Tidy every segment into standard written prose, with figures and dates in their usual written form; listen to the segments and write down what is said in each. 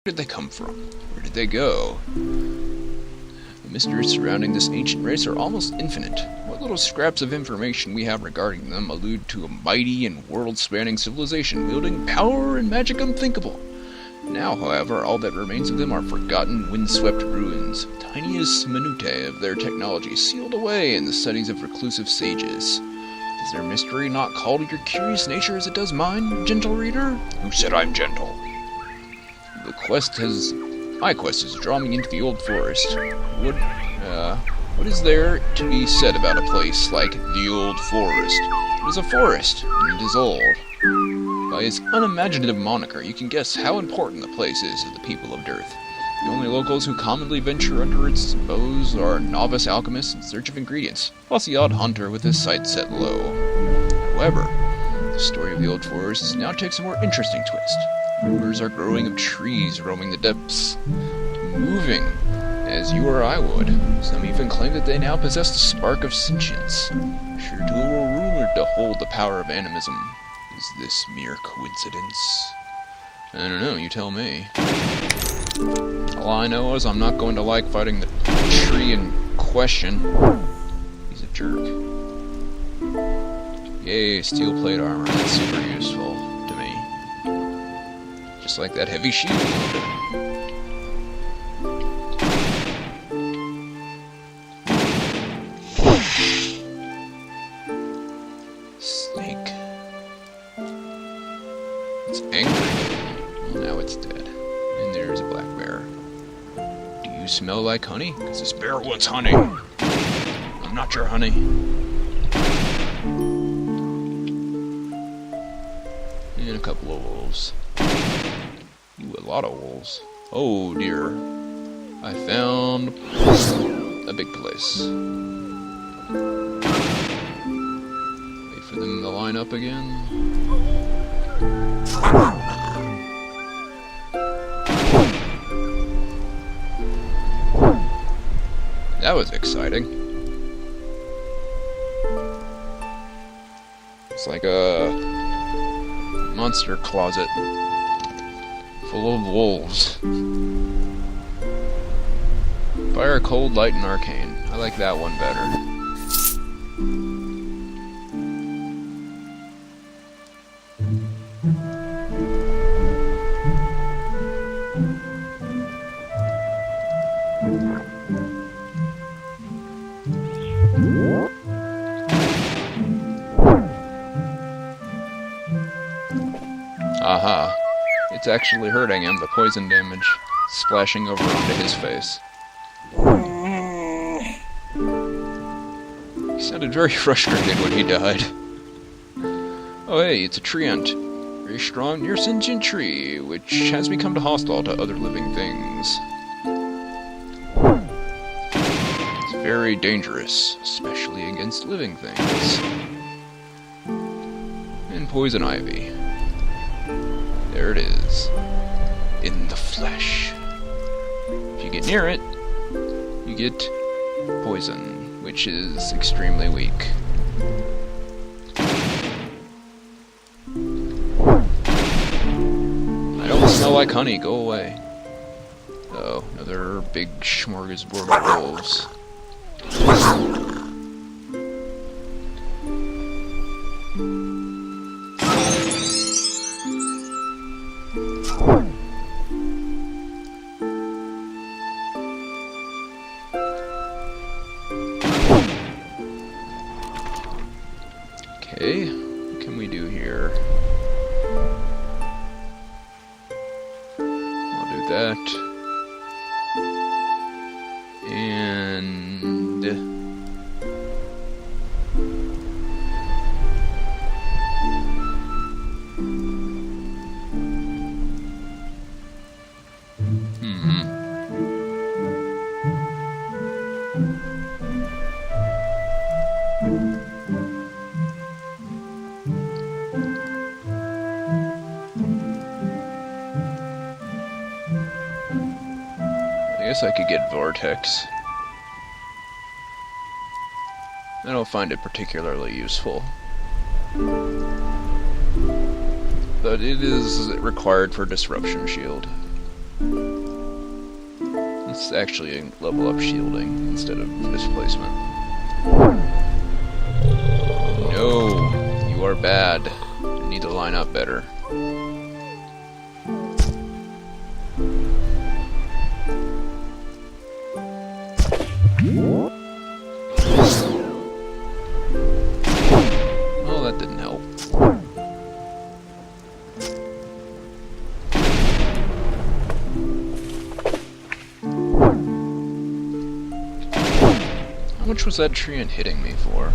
Where did they come from? Where did they go? The mysteries surrounding this ancient race are almost infinite. What little scraps of information we have regarding them allude to a mighty and world-spanning civilization wielding power and magic unthinkable. Now, however, all that remains of them are forgotten, windswept ruins, tiniest minutiae of their technology sealed away in the studies of reclusive sages. Does their mystery not call to your curious nature as it does mine, gentle reader? Who said I'm gentle? My quest has drawn me into the old forest. What is there to be said about a place like the old forest? It is a forest, and it is old. By its unimaginative moniker, you can guess how important the place is to the people of Dearth. The only locals who commonly venture under its boughs are novice alchemists in search of ingredients, plus the odd hunter with his sights set low. However, the story of the old forest now takes a more interesting twist. Rumors are growing of trees roaming the depths, moving as you or I would. Some even claim that they now possess the spark of sentience. Sure to a rumored to hold the power of animism. Is this mere coincidence? I don't know, you tell me. All I know is I'm not going to like fighting the tree in question. He's a jerk. Yay, steel plate armor, that's super useful to me. Just like that heavy shield. Snake. It's angry. Well, now it's dead. And there's a black bear. Do you smell like honey? Because this bear wants honey. I'm not your honey. And a couple of wolves. Ooh, a lot of wolves. Oh dear. I found a big place. Wait for them to line up again. That was exciting. It's like a monster closet full of wolves. Fire, cold, light, and arcane. I like that one better. Aha. It's actually hurting him, the poison damage splashing over onto his face. He sounded very frustrated when he died. Oh hey, it's a treant. Very strong, near sentient tree, which has become hostile to other living things. It's very dangerous, especially against living things. And poison ivy. There it is. In the flesh. If you get near it, you get poison, which is extremely weak. I don't smell like honey, go away. Oh, another big smorgasbord of wolves. Okay, what can we do here? I'll do that. And I guess I could get Vortex. I don't find it particularly useful. But it is required for Disruption Shield. It's actually a level up shielding instead of displacement. No, you are bad. I need to line up better. Well, that didn't help. How much was that treant hitting me for?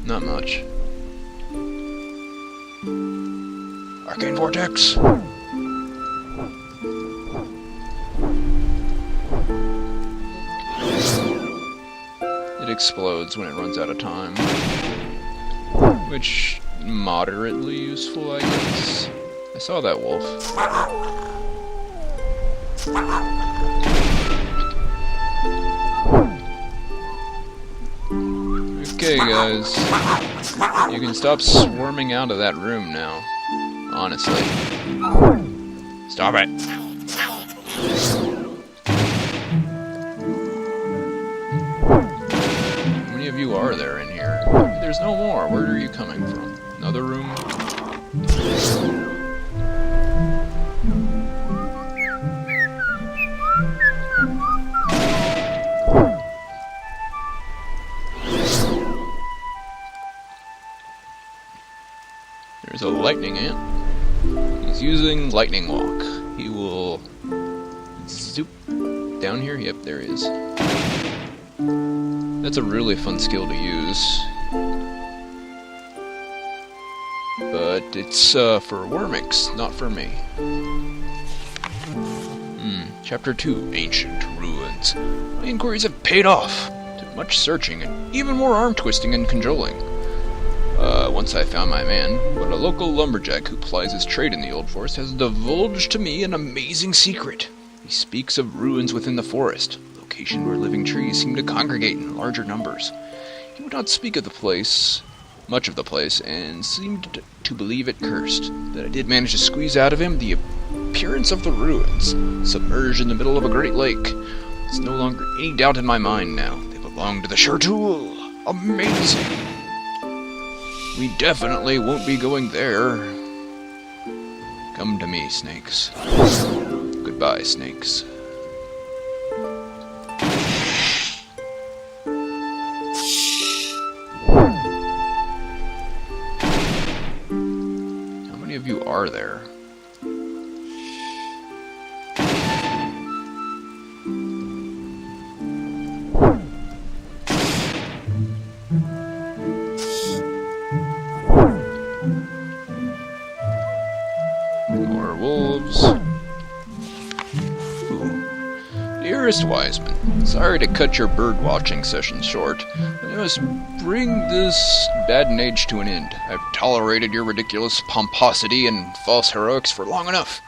Not much. Arcane Vortex! It explodes when it runs out of time. Which, moderately useful, I guess. I saw that wolf. Okay, guys. You can stop swarming out of that room now. Honestly. Stop it! How many of you are there in here? There's no more. Where are you coming from? Another room? There's a lightning ant. He's using lightning walk. He will zoop down here. Yep, there he is. That's a really fun skill to use. But it's for Wormix, not for me. Chapter 2, Ancient Ruins. My inquiries have paid off. Took much searching and even more arm twisting and cajoling. Once I found my man, but a local lumberjack who plies his trade in the Old Forest has divulged to me an amazing secret. He speaks of ruins within the forest, a location where living trees seem to congregate in larger numbers. He would not speak of the place, much of the place, and seemed to believe it cursed. That I did manage to squeeze out of him the appearance of the ruins, submerged in the middle of a great lake. There's no longer any doubt in my mind now. They belong to the Shartul. Amazing! We definitely won't be going there. Come to me, snakes. Goodbye, snakes. How many of you are there? More wolves. Ooh. Dearest Wiseman, sorry to cut your bird-watching session short, but I must bring this badden age to an end. I've tolerated your ridiculous pomposity and false heroics for long enough.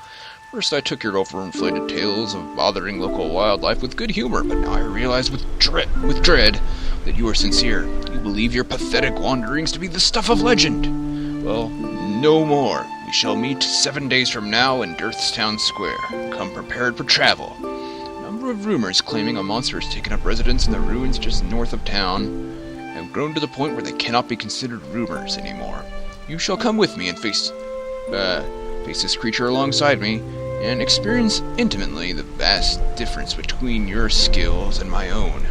First I took your overinflated tales of bothering local wildlife with good humor, but now I realize with dread that you are sincere. You believe your pathetic wanderings to be the stuff of legend. Well, no more. We shall meet 7 days from now in Dirthstown Square. Come prepared for travel. A number of rumors claiming a monster has taken up residence in the ruins just north of town have grown to the point where they cannot be considered rumors anymore. You shall come with me and face this creature alongside me, and experience intimately the vast difference between your skills and my own.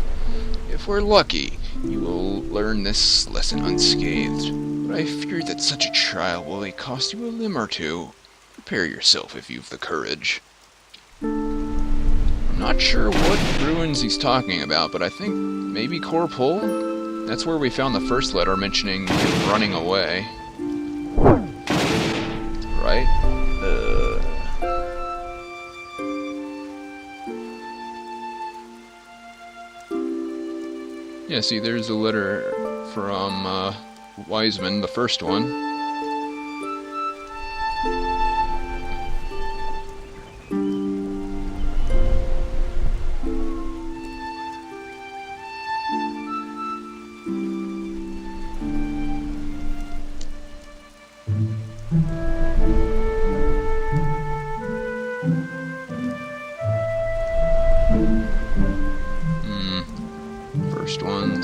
If we're lucky, you will learn this lesson unscathed, but I fear that such a trial will cost you a limb or two. Prepare yourself if you've the courage. I'm not sure what ruins he's talking about, but I think maybe Corpul? That's where we found the first letter mentioning him running away. Right? Yeah, see, there's a letter from Wiseman, the first one.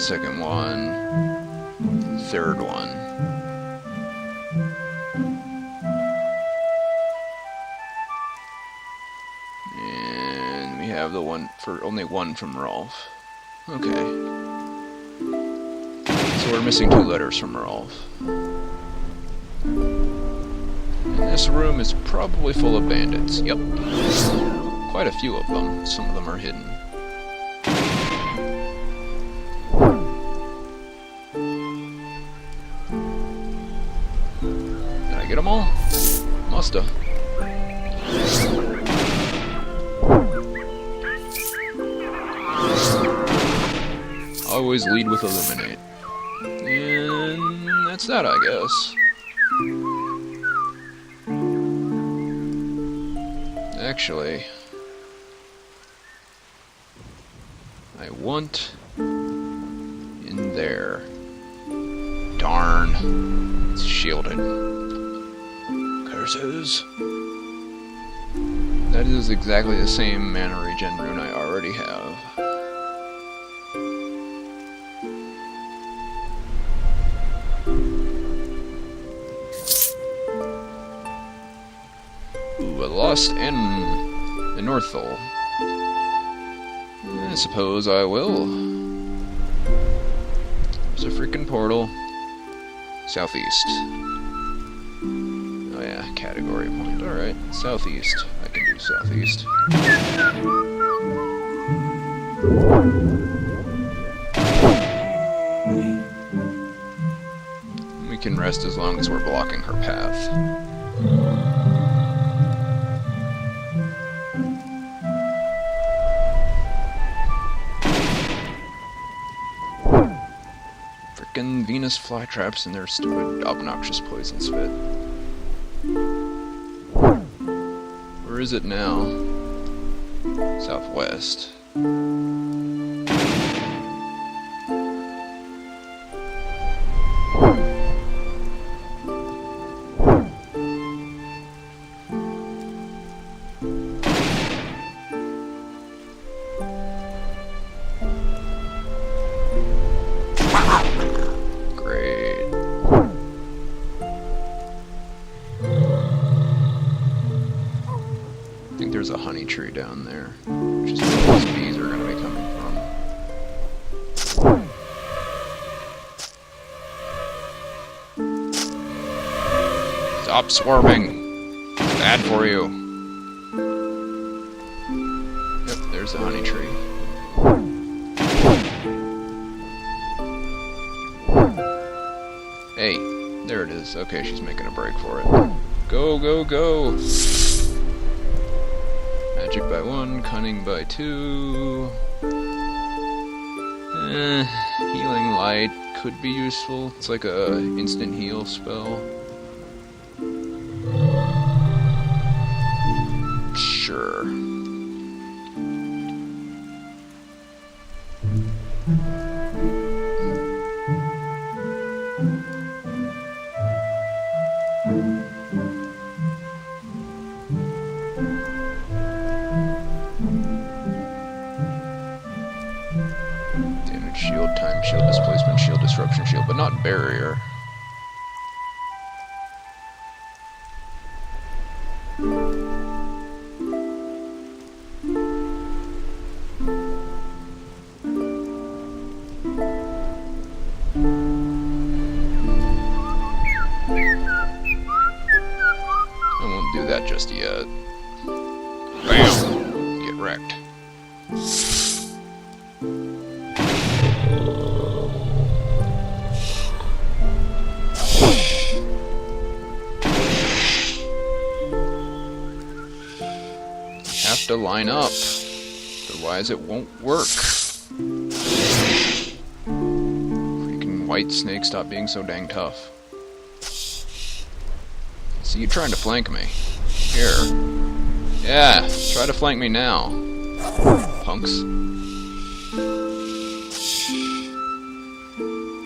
second one, third one. And we have the one for only one from Rolf. Okay. So we're missing 2 letters from Rolf. And this room is probably full of bandits. Yep. Quite a few of them. Some of them are hidden. Did I get them all? Musta. Always lead with eliminate. And that's that, I guess. Actually, I want in there. Darn. It's shielded. Curses. That is exactly the same mana regen rune I already have. Ooh, a Lost and a Norththal. I suppose I will. There's a freaking portal. Southeast. Oh yeah, category point. Alright, southeast. I can do southeast. We can rest as long as we're blocking her path. Frickin' Venus flytraps and their stupid, obnoxious poison spit. Where is it now? Southwest. I think there's a honey tree down there, which is where those bees are going to be coming from. Stop swarming! It's bad for you. Yep, there's the honey tree. Hey, there it is. Okay, she's making a break for it. Go, go, go! Magic by 1, cunning by 2. Healing light could be useful. It's like a instant heal spell. Sure. Shield, time shield, displacement shield, disruption shield, but not barrier. I won't do that just yet. Bam! Get wrecked. To line up, otherwise it won't work. Freaking white snake, stop being so dang tough. See you trying to flank me. Here. Yeah, try to flank me now. Punks.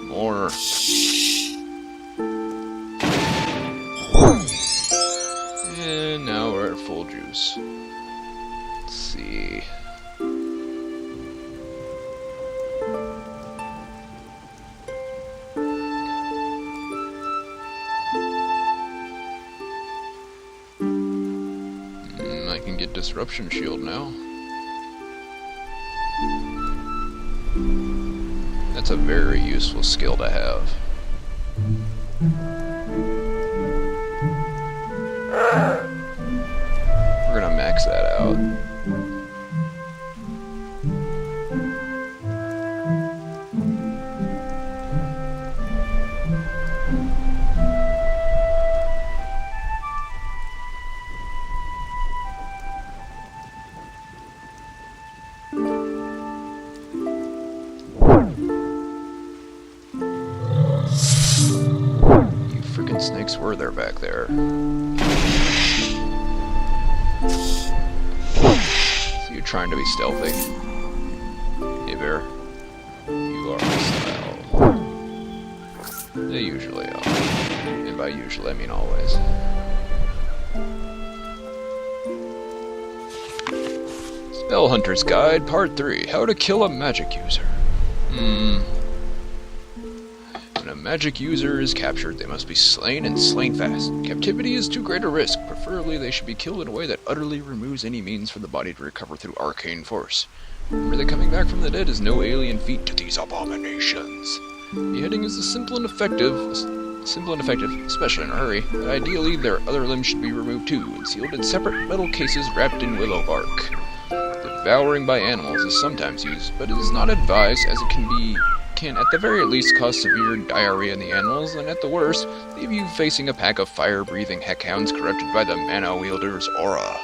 More. And now we're at full juice. See. disruption shield now. That's a very useful skill to have. We're gonna max that out. Snakes were there back there. So you're trying to be stealthy. Hey bear. You are hostile. They usually are. And by usually I mean always. Spell Hunter's Guide, Part 3. How to kill a magic user. When a magic user is captured, they must be slain and slain fast. Captivity is too great a risk. Preferably, they should be killed in a way that utterly removes any means for the body to recover through arcane force. Remember that coming back from the dead is no alien feat to these abominations. Beheading is simple and effective, especially in a hurry. But ideally, their other limbs should be removed too, and sealed in separate metal cases wrapped in willow bark. Devouring by animals is sometimes used, but it is not advised, as it can at the very least cause severe diarrhea in the animals, and at the worst, leave you facing a pack of fire-breathing heckhounds corrupted by the mana wielder's aura.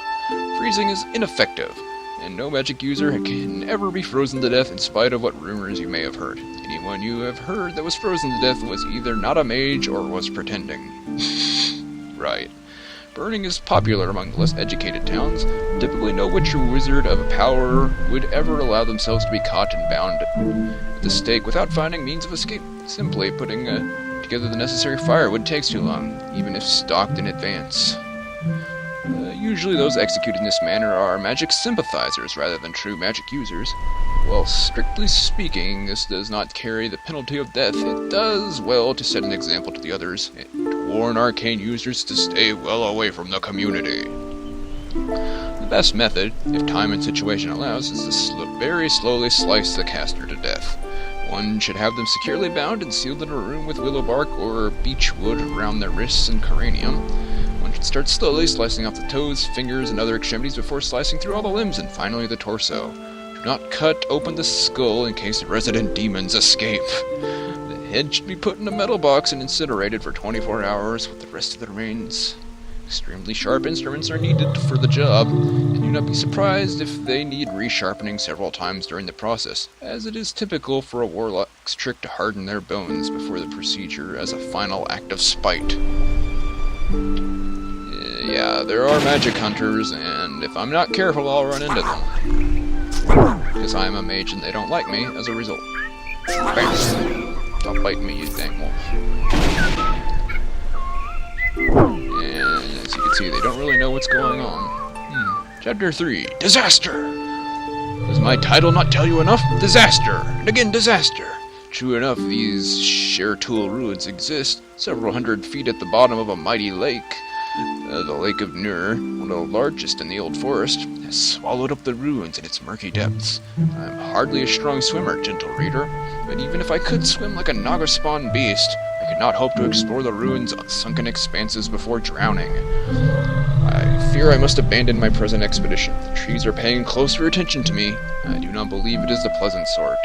Freezing is ineffective, and no magic user can ever be frozen to death in spite of what rumors you may have heard. Anyone you have heard that was frozen to death was either not a mage or was pretending. Right. Burning is popular among the less educated towns. Typically no witch or wizard of power would ever allow themselves to be caught and bound at the stake without finding means of escape. Simply putting together the necessary firewood takes too long, even if stocked in advance. Usually those executed in this manner are magic sympathizers rather than true magic users. While strictly speaking, this does not carry the penalty of death, it does well to set an example to the others, and to warn arcane users to stay well away from the community. The best method, if time and situation allows, is to very slowly slice the caster to death. One should have them securely bound and sealed in a room with willow bark or beech wood around their wrists and cranium. One should start slowly slicing off the toes, fingers, and other extremities before slicing through all the limbs and finally the torso. Do not cut open the skull in case resident demons escape. The head should be put in a metal box and incinerated for 24 hours with the rest of the remains. Extremely sharp instruments are needed for the job, and do not be surprised if they need resharpening several times during the process, as it is typical for a warlock's trick to harden their bones before the procedure as a final act of spite. Yeah, there are magic hunters, and if I'm not careful, I'll run into them. Because I'm a mage and they don't like me as a result. Bam! Stop biting me, you dang wolf. And as you can see, they don't really know what's going on. Chapter 3, Disaster! Does my title not tell you enough? Disaster! And again, disaster! True enough, these Shertul ruins exist, several hundred feet at the bottom of a mighty lake. The Lake of Nur, one of the largest in the Old Forest, has swallowed up the ruins in its murky depths. I'm hardly a strong swimmer, gentle reader, but even if I could swim like a Naga-spawn beast, I could not hope to explore the ruins' sunken expanses before drowning. I fear I must abandon my present expedition. The trees are paying closer attention to me. I do not believe it is the pleasant sort.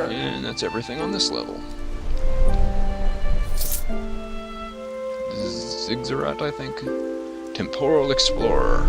And that's everything on this level. Ziggurat, I think. Temporal Explorer.